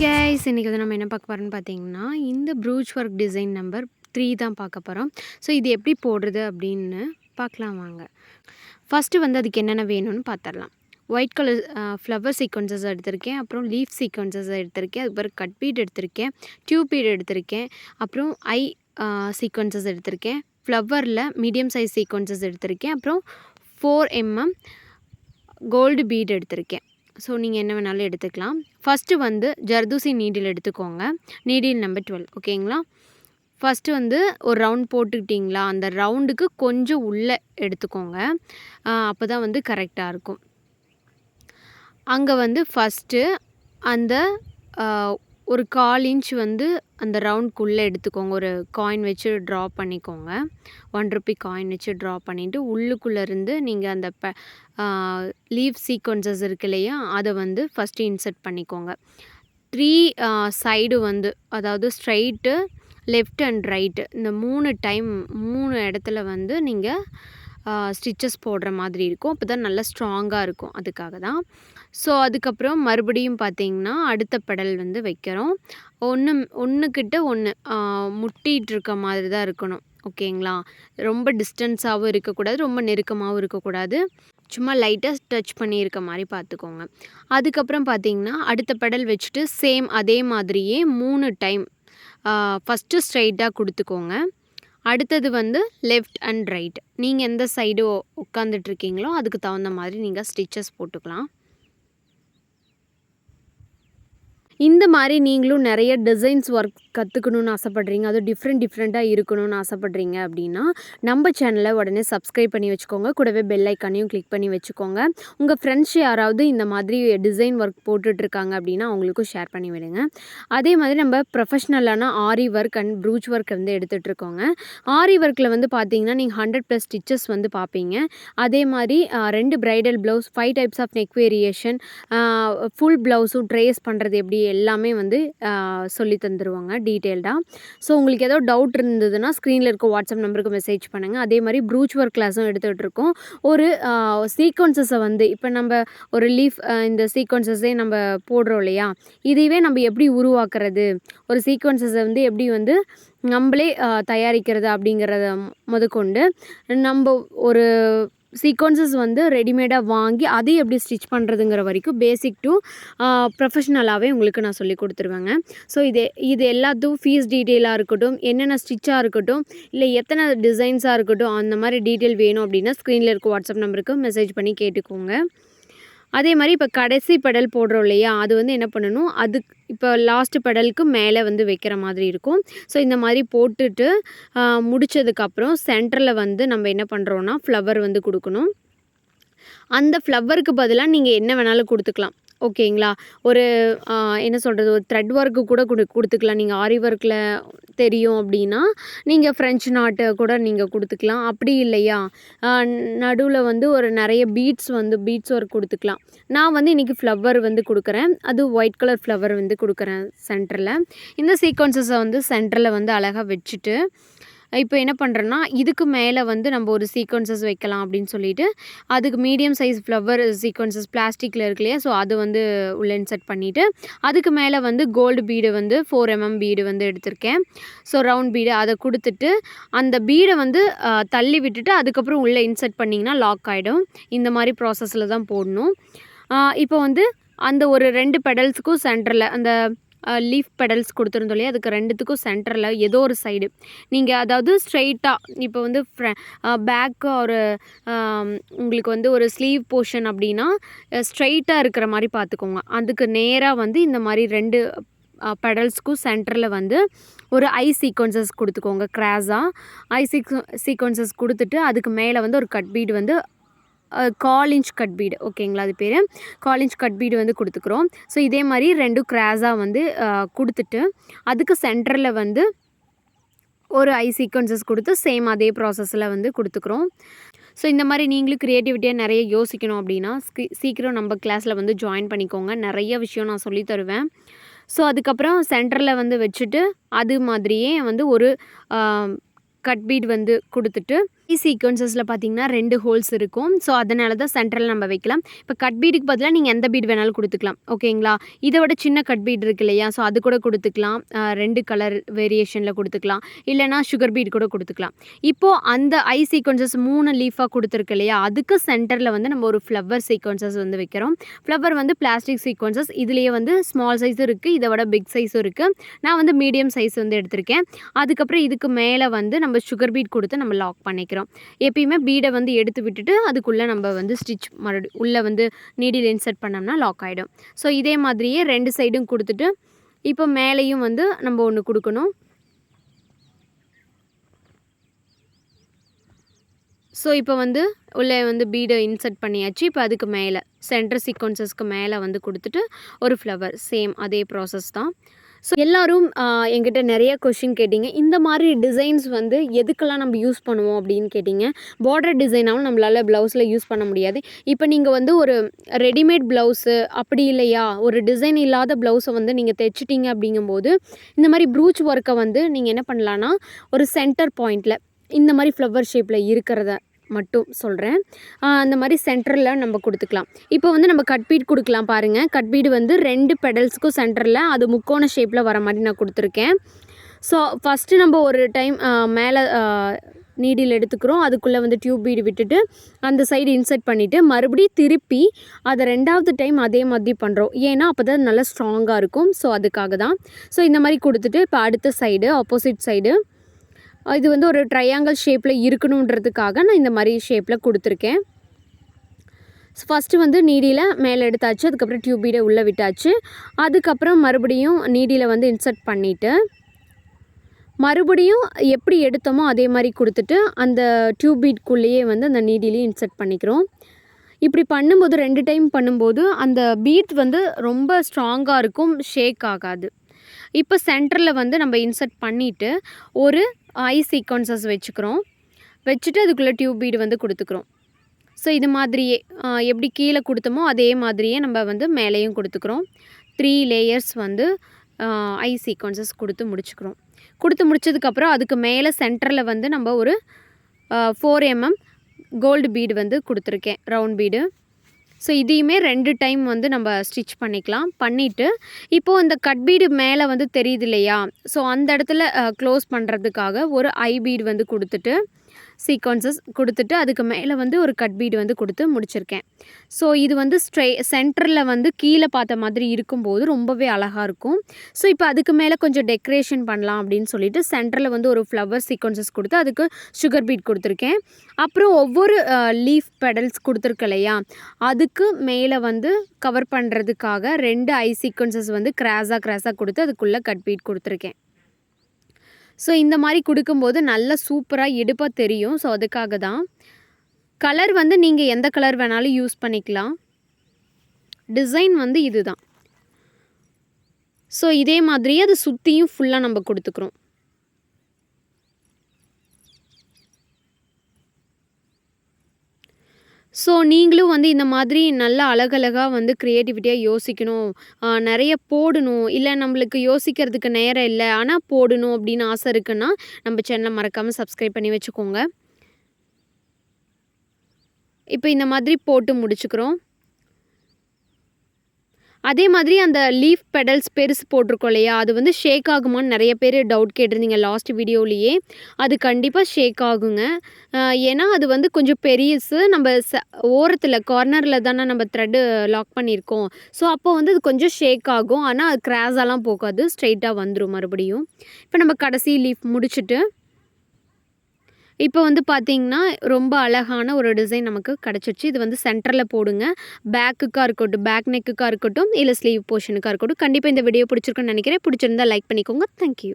Guys, இன்றைக்கி வந்து நம்ம என்ன பார்க்க போகிறோம்னு பார்த்தீங்கன்னா, இந்த ப்ரூச் ஒர்க் டிசைன் நம்பர் 3 தான் பார்க்க போகிறோம். ஸோ இது எப்படி போடுறது அப்படின்னு பார்க்கலாம் வாங்க. ஃபஸ்ட்டு வந்து அதுக்கு என்னென்ன வேணும்னு பார்த்துடலாம். ஒயிட் கலர் ஃப்ளவர் சீக்வன்சஸ் எடுத்திருக்கேன், அப்புறம் லீஃப் சீக்வன்சஸ் எடுத்திருக்கேன், அதுக்கப்புறம் கட் பீட் எடுத்திருக்கேன், டியூப் பீட் எடுத்திருக்கேன், அப்புறம் ஐ சீக்வன்சஸ் எடுத்திருக்கேன், ஃப்ளவரில் மீடியம் சைஸ் சீக்வன்சஸ் எடுத்திருக்கேன், அப்புறம் 4mm கோல்டு பீட் எடுத்திருக்கேன். ஸோ நீங்கள் என்ன வேணாலும் எடுத்துக்கலாம். ஃபஸ்ட்டு வந்து ஜர்தோசி நீடில் எடுத்துக்கோங்க. நீடில் நம்பர் 12 ஓகேங்களா. ஃபஸ்ட்டு வந்து ஒரு ரவுண்ட் போட்டுக்கிட்டிங்களா, அந்த ரவுண்டுக்கு கொஞ்சம் உள்ளே எடுத்துக்கோங்க. அப்போ தான் வந்து கரெக்டாக இருக்கும். அங்கே வந்து ஃபஸ்ட்டு அந்த ஒரு 1/4 இன்ச் வந்து அந்த ரவுண்டுக்குள்ளே எடுத்துக்கோங்க. ஒரு காயின் வச்சு ட்ரா பண்ணிக்கோங்க. 1 ரூபி காயின் வச்சு ட்ரா பண்ணிவிட்டு உள்ளுக்குள்ளேருந்து நீங்கள் அந்த லீவ் சீக்வன்சஸ் இருக்கு இல்லையா, அதை வந்து ஃபஸ்ட்டு இன்சர்ட் பண்ணிக்கோங்க. 3 சைடு வந்து, அதாவது ஸ்ட்ரைட்டு, லெஃப்ட் அண்ட் ரைட்டு, இந்த 3 இடத்துல வந்து நீங்கள் ஸ்டிச்சஸ் போடுற மாதிரி இருக்கும். அப்போ தான் நல்லா ஸ்ட்ராங்காக இருக்கும், அதுக்காக தான். ஸோ அதுக்கப்புறம் மறுபடியும் பார்த்திங்கன்னா அடுத்த பெடல் வந்து வைக்கிறோம். ஒன்றுக்கிட்ட ஒன்று முட்டிகிட்டு இருக்க மாதிரி தான் இருக்கணும், ஓகேங்களா. ரொம்ப டிஸ்டன்ஸாகவும் இருக்கக்கூடாது, ரொம்ப நெருக்கமாகவும் இருக்கக்கூடாது. சும்மா லைட்டாக டச் பண்ணியிருக்க மாதிரி பார்த்துக்கோங்க. அதுக்கப்புறம் பார்த்திங்கன்னா அடுத்த பெடல் வச்சுட்டு சேம் அதே மாதிரியே 3 டைம் ஃபஸ்ட்டு ஸ்ட்ரைட்டாக கொடுத்துக்கோங்க. அடுத்தது வந்து லெஃப்ட் அண்ட் ரைட், நீங்கள் எந்த சைடு உட்காந்துட்ருக்கீங்களோ அதுக்கு தகுந்த மாதிரி நீங்கள் ஸ்டிச்சஸ் போட்டுக்கலாம். இந்த மாதிரி நீங்களும் நிறைய டிசைன்ஸ் ஒர்க் கற்றுக்கணுன்னு ஆசைப்பட்றீங்க, அதுவும் டிஃப்ரெண்ட்டாக இருக்கணும்னு ஆசைப்பட்றீங்க அப்படின்னா நம்ம சேனலை உடனே சப்ஸ்கிரைப் பண்ணி வச்சுக்கோங்க. கூடவே பெல் ஐக்கானையும் கிளிக் பண்ணி வச்சுக்கோங்க. உங்கள் ஃப்ரெண்ட்ஸ் யாராவது இந்த மாதிரி டிசைன் ஒர்க் போட்டுட்ருக்காங்க அப்படின்னா அவங்களுக்கும் ஷேர் பண்ணி விடுங்க. அதே மாதிரி நம்ம ப்ரொஃபஷ்னலான ஆரி ஒர்க் அண்ட் ப்ரூச் ஒர்க் வந்து எடுத்துகிட்ருக்கோங்க. ஆரி ஒர்க்கில் வந்து பார்த்தீங்கன்னா நீங்கள் 100+ ஸ்டிச்சஸ் வந்து பார்ப்பீங்க. அதே மாதிரி 2 bridal blouse, 5 types of neck variation, full ப்ளவுஸும் ட்ரேஸ் பண்ணுறது எப்படி எல்லாமே வந்து சொல்லி தந்துடுவாங்க டீட்டெயில்டாக. ஸோ உங்களுக்கு ஏதோ டவுட் இருந்ததுன்னா ஸ்க்ரீனில் இருக்க வாட்ஸ்அப் நம்பருக்கு மெசேஜ் பண்ணுங்கள். அதே மாதிரி ப்ரூச் ஒர்க் கிளாஸும் எடுத்துகிட்டு இருக்கோம். ஒரு சீக்வன்சஸை வந்து இப்போ நம்ம ஒரு லீஃப் இந்த சீக்வன்சஸே நம்ம போடுறோம் இல்லையா, இதுவே நம்ம எப்படி உருவாக்குறது, ஒரு சீக்வன்சஸை வந்து எப்படி வந்து நம்மளே தயாரிக்கிறது அப்படிங்கிறத முதற்கொண்டு நம்ம ஒரு சீக்வன்சஸ் வந்து ரெடிமேடாக வாங்கி அதை எப்படி ஸ்டிச் பண்ணுறதுங்கிற வரைக்கும் பேசிக் டு ப்ரொஃபஷ்னலாகவே உங்களுக்கு நான் சொல்லி கொடுத்துருவேங்க. ஸோ இது எல்லாத்துக்கும் ஃபீஸ் டீட்டெயிலாக இருக்கட்டும், என்னென்ன ஸ்டிச்சாக இருக்கட்டும், இல்லை எத்தனை டிசைன்ஸாக இருக்கட்டும், அந்த மாதிரி டீட்டெயில் வேணும் அப்படின்னா ஸ்க்ரீனில் இருக்க வாட்ஸ்அப் நம்பருக்கு மெசேஜ் பண்ணி கேட்டுக்கோங்க. அதே மாதிரி இப்போ கடைசி பெடல் போடுறோம் இல்லையா, அது வந்து என்ன பண்ணணும், இப்போ லாஸ்ட் பெடலுக்கு மேலே வந்து வைக்கிற மாதிரி இருக்கும். ஸோ இந்த மாதிரி போட்டுட்டு முடித்ததுக்கப்புறம் சென்டரில் வந்து நம்ம என்ன பண்ணுறோன்னா ஃப்ளவர் வந்து கொடுக்கணும். அந்த ஃப்ளவருக்கு பதிலாக நீங்கள் என்ன வேணாலும் கொடுத்துக்கலாம், ஓகேங்களா. ஒரு என்ன சொல்கிறது, ஒரு த்ரெட் ஒர்க்கு கூட கொடுத்துக்கலாம். நீங்கள் ஆரி ஒர்க்கில் தெரியும் அப்படின்னா நீங்கள் ஃப்ரெஞ்ச் நாட்டு கூட நீங்கள் கொடுத்துக்கலாம். அப்படி இல்லையா, நடுவில் வந்து ஒரு நிறைய பீட்ஸ் ஒர்க் கொடுத்துக்கலாம். நான் வந்து இன்றைக்கி ஃப்ளவர் வந்து கொடுக்குறேன், அது ஒயிட் கலர் ஃப்ளவர் வந்து கொடுக்குறேன் சென்டரில். இந்த சீக்வன்சஸை வந்து சென்டரில் வந்து அழகாக வச்சுட்டு இப்போ என்ன பண்ணுறேன்னா இதுக்கு மேலே வந்து நம்ம ஒரு சீக்வன்சஸ் வைக்கலாம் அப்படின்னு சொல்லிட்டு அதுக்கு மீடியம் சைஸ் ஃப்ளவர் சீக்வன்சஸ் பிளாஸ்டிக்கில் இருக்கு இல்லையா, ஸோ அது வந்து உள்ளே இன்சர்ட் பண்ணிவிட்டு அதுக்கு மேலே வந்து கோல்டு பீடு வந்து 4mm பீடு வந்து எடுத்திருக்கேன். ஸோ ரவுண்ட் பீடு அதை கொடுத்துட்டு அந்த பீடை வந்து தள்ளி விட்டுட்டு அதுக்கப்புறம் உள்ளே இன்சர்ட் பண்ணிங்கன்னா லாக் ஆகிடும். இந்த மாதிரி ப்ராசஸில் தான் போடணும். இப்போ வந்து அந்த ஒரு 2 பெடல்ஸுக்கும் சென்டரில் அந்த லீஃப் பெடல்ஸ் கொடுத்துருந்தோம் இல்லையா, அதுக்கு 2த்துக்கும் சென்டரில் ஏதோ ஒரு சைடு நீங்கள், அதாவது ஸ்ட்ரெயிட்டாக இப்போ வந்து பேக்கு ஒரு உங்களுக்கு வந்து ஒரு ஸ்லீவ் போர்ஷன் அப்படின்னா ஸ்ட்ரெயிட்டாக இருக்கிற மாதிரி பார்த்துக்கோங்க. அதுக்கு நேராக வந்து இந்த மாதிரி 2 பெடல்ஸ்க்கும் சென்டரில் வந்து ஒரு ஐ சீக்வன்சஸ் கொடுத்துக்கோங்க. கிராஸாக சீக்வன்சஸ் கொடுத்துட்டு அதுக்கு மேலே வந்து ஒரு கட் பீடு வந்து 1/4 இன்ச் கட் பீடு, ஓகேங்களா, அது பேர் 1/4 இன்ச் கட் பீடு வந்து கொடுத்துக்குறோம். ஸோ இதே மாதிரி 2 கிராஸாக வந்து கொடுத்துட்டு அதுக்கு சென்டரில் வந்து ஒரு ஐ சீக்வன்சஸ் கொடுத்து சேம் அதே ப்ராசஸில் வந்து கொடுத்துக்குறோம். ஸோ இந்த மாதிரி நீங்களும் க்ரியேட்டிவிட்டியாக நிறைய யோசிக்கணும் அப்படின்னா சீக்கிரம் நம்ம கிளாஸில் வந்து ஜாயின் பண்ணிக்கோங்க. நிறைய விஷயம் நான் சொல்லி தருவேன். ஸோ அதுக்கப்புறம் சென்டரில் வந்து வச்சுட்டு அது மாதிரியே வந்து ஒரு கட் பீட் வந்து கொடுத்துட்டு சீக்வன்சஸில் பார்த்தீங்கன்னா 2 ஹோல்ஸ் இருக்கும். ஸோ அதனால தான் சென்டரில் நம்ம வைக்கலாம். இப்போ கட் பீடுக்கு பதிலாக நீங்கள் எந்த பீட் வேணாலும் கொடுத்துக்கலாம். ஓகேங்களா? இதை விட சின்ன கட் பீட் இருக்கு இல்லையா? ஸோ அது கூட கொடுத்துக்கலாம். 2 கலர் வேரியேஷனில் கொடுத்துக்கலாம். இல்லைனா சுகர் பீட் கூட கொடுத்துக்கலாம். இப்போது அந்த சீக்வன்சஸ் 3 லீஃபாக கொடுத்துருக்கு இல்லையா? அதுக்கு சென்டரில் வந்து நம்ம ஒரு ஃப்ளவர் சீக்வன்சஸ் வந்து வைக்கிறோம். ஃப்ளவர் வந்து பிளாஸ்டிக் சீக்வன்சஸ். இதுலேயே வந்து ஸ்மால் சைஸும் இருக்குது, இதை விட பிக் சைஸும் இருக்குது. நான் வந்து மீடியம் சைஸ் வந்து எடுத்திருக்கேன். அதுக்கப்புறம் இதுக்கு மேலே வந்து நம்ம சுகர் பீட் கொடுத்து நம்ம லாக் பண்ணிக்கிறோம். எப்பயுமே பீடை வந்து எடுத்து விட்டுட்டு அதுக்குள்ளே நம்ம வந்து ஸ்டிச் மறுபடியும் உள்ளே வந்து நீடில் இன்சர்ட் பண்ணோம்னா லாக் ஆகிடும். ஸோ இதே மாதிரியே 2 சைடும் கொடுத்துட்டு இப்போ மேலேயும் வந்து நம்ம ஒன்று கொடுக்கணும். ஸோ இப்போ வந்து உள்ளே வந்து பீடை இன்சர்ட் பண்ணியாச்சு. இப்போ அதுக்கு மேலே சென்டர் சீக்வன்சஸ்க்கு மேலே வந்து கொடுத்துட்டு ஒரு ஃப்ளவர் சேம் அதே ப்ராசஸ் தான். ஸோ எல்லோரும் என்கிட்ட நிறைய கொஷின் கேட்டிங்க. இந்த மாதிரி டிசைன்ஸ் வந்து எதுக்கெல்லாம் நம்ம யூஸ் பண்ணுவோம் அப்படின்னு கேட்டிங்க. பார்டர் டிசைனாகவும் நம்மளால் ப்ளவுஸில் யூஸ் பண்ண முடியாது. இப்போ நீங்கள் வந்து ஒரு ரெடிமேட் ப்ளவுஸு அப்படி இல்லையா, ஒரு டிசைன் இல்லாத ப்ளவுஸை வந்து நீங்கள் தைச்சிட்டிங்க அப்படிங்கும்போது இந்த மாதிரி ப்ரூச் ஒர்க்கை வந்து நீங்கள் என்ன பண்ணலான்னா ஒரு சென்டர் பாயிண்டில் இந்த மாதிரி ஃப்ளவர் ஷேப்பில் இருக்கிறத மட்டும் சொல்கிறேன். அந்த மாதிரி சென்டரில் நம்ம கொடுத்துக்கலாம். இப்போ வந்து நம்ம கட் பீட் கொடுக்கலாம் பாருங்கள். கட் பீடு வந்து 2 பெடல்ஸுக்கும் சென்டரில் அது முக்கோண ஷேப்பில் வர மாதிரி நான் கொடுத்துருக்கேன். ஸோ ஃபஸ்ட்டு நம்ம ஒரு டைம் மேலே நீடில் எடுத்துக்கிறோம். அதுக்குள்ளே வந்து டியூப் பீடு விட்டுட்டு அந்த சைடு இன்சர்ட் பண்ணிவிட்டு மறுபடியும் திருப்பி அதை 2வது டைம் அதே மாதிரி பண்ணுறோம். ஏன்னா அப்போ தான் நல்லா ஸ்ட்ராங்காக இருக்கும். ஸோ அதுக்காக தான். ஸோ இந்த மாதிரி கொடுத்துட்டு இப்போ அடுத்த சைடு ஆப்போசிட் சைடு இது வந்து ஒரு ட்ரையாங்கிள் ஷேப்பில் இருக்கணுன்றதுக்காக நான் இந்த மாதிரி ஷேப்பில் கொடுத்துருக்கேன். ஸோ ஃபஸ்ட்டு வந்து நீடியில் மேலே எடுத்தாச்சு. அதுக்கப்புறம் டியூப் பீடை உள்ளே விட்டாச்சு. அதுக்கப்புறம் மறுபடியும் நீடியில் வந்து இன்சர்ட் பண்ணிவிட்டு மறுபடியும் எப்படி எடுத்தோமோ அதே மாதிரி கொடுத்துட்டு அந்த டியூப் பீட்குள்ளேயே வந்து அந்த நீடிலையும் இன்சர்ட் பண்ணிக்கிறோம். இப்படி பண்ணும்போது 2 டைம் பண்ணும்போது அந்த பீட் வந்து ரொம்ப ஸ்ட்ராங்காக இருக்கும், ஷேக் ஆகாது. இப்போ சென்டரில் வந்து நம்ம இன்சர்ட் பண்ணிவிட்டு ஒரு சீக்வன்சஸ் வச்சுக்கிறோம். வச்சுட்டு அதுக்குள்ளே டியூப் பீடு வந்து கொடுத்துக்கிறோம். ஸோ இது மாதிரியே எப்படி கீழே கொடுத்தோமோ அதே மாதிரியே நம்ம வந்து மேலேயும் கொடுத்துக்கிறோம். 3 லேயர்ஸ் வந்து சீக்வன்சஸ் கொடுத்து முடிச்சுக்கிறோம். கொடுத்து முடிச்சதுக்கப்புறம் அதுக்கு மேலே சென்டரில் வந்து நம்ம ஒரு 4 mm கோல்டு பீடு வந்து கொடுத்துருக்கேன், ரவுண்ட் பீடு. ஸோ இதையுமே 2 டைம் வந்து நம்ம ஸ்டிச் பண்ணிக்கலாம். பண்ணிவிட்டு இப்போது இந்த கட் பீடு மேலே வந்து தெரியுது இல்லையா? ஸோ அந்த இடத்துல க்ளோஸ் பண்ணுறதுக்காக ஒரு பீடு வந்து கொடுத்துட்டு சீக்வன்சஸ் கொடுத்துட்டு அதுக்கு மேலே வந்து ஒரு கட் பீடு வந்து கொடுத்து முடிச்சிருக்கேன். ஸோ இது வந்து சென்டரில் வந்து கீழே பார்த்த மாதிரி இருக்கும்போது ரொம்பவே அழகாக இருக்கும். ஸோ இப்போ அதுக்கு மேலே கொஞ்சம் டெக்கரேஷன் பண்ணலாம் அப்படின்னு சொல்லிட்டு சென்டரில் வந்து ஒரு ஃப்ளவர் சீக்வன்சஸ் கொடுத்து அதுக்கு சுகர் பீட் கொடுத்துருக்கேன். அப்புறம் ஒவ்வொரு லீஃப் பெடல்ஸ் கொடுத்துருக்கு இல்லையா, அதுக்கு மேலே வந்து கவர் பண்ணுறதுக்காக 2 சீக்வன்சஸ் வந்து கிராஸாக கொடுத்து அதுக்குள்ளே கட் பீட் கொடுத்துருக்கேன். ஸோ இந்த மாதிரி கொடுக்கும்போது நல்லா சூப்பராக எடுப்பாக தெரியும். ஸோ அதுக்காக தான். கலர் வந்து நீங்கள் எந்த கலர் வேணாலும் யூஸ் பண்ணிக்கலாம். டிசைன் வந்து இது தான். ஸோ இதே மாதிரியே அது சுற்றியும் ஃபுல்லாக நம்ம கொடுத்துக்கிறோம். ஸோ நீங்களும் வந்து இந்த மாதிரி நல்லா அழகழகாக வந்து க்ரியேட்டிவிட்டியாக யோசிக்கணும், நிறைய போடணும், இல்லை நம்மளுக்கு யோசிக்கிறதுக்கு நேரம் இல்லை ஆனால் போடணும் அப்படின்னு ஆசை இருக்குன்னா நம்ம சேனலை மறக்காமல் சப்ஸ்கிரைப் பண்ணி வச்சுக்கோங்க. இப்போ இந்த மாதிரி போட்டு முடிச்சுக்கிறோம். அதே மாதிரி அந்த லீஃப் பெடல்ஸ் பெருசு போட்டிருக்கோம் இல்லையா, அது வந்து ஷேக் ஆகுமான்னு நிறைய பேர் டவுட் கேட்டிருந்தீங்க லாஸ்ட் வீடியோலேயே. அது கண்டிப்பாக ஷேக் ஆகுங்க. ஏன்னா அது வந்து கொஞ்சம் பெரியசு. நம்ம ஓரத்தில் கார்னரில் தானே நம்ம த்ரெட்டு லாக் பண்ணியிருக்கோம். ஸோ அப்போ வந்து அது கொஞ்சம் ஷேக் ஆகும். ஆனால் அது கிராஸாலாம் போகாது, ஸ்ட்ரெயிட்டாக வந்துடும் மறுபடியும். இப்போ நம்ம கடைசி லீஃப் முடிச்சுட்டு இப்போ வந்து பார்த்திங்கன்னா ரொம்ப அழகான ஒரு டிசைன் நமக்கு கிடச்சிருச்சு. இது வந்து சென்டரில் போடுங்க. பேக்குக்காக இருக்கட்டும், பேக் நெக்குக்காக இருக்கட்டும், இல்லை ஸ்லீவ் போர்ஷனுக்காக இருக்கட்டும். கண்டிப்பாக இந்த வீடியோ பிடிச்சிருக்குன்னு நினைக்கிறேன். பிடிச்சிருந்தா லைக் பண்ணிக்கோங்க. தேங்க்யூ.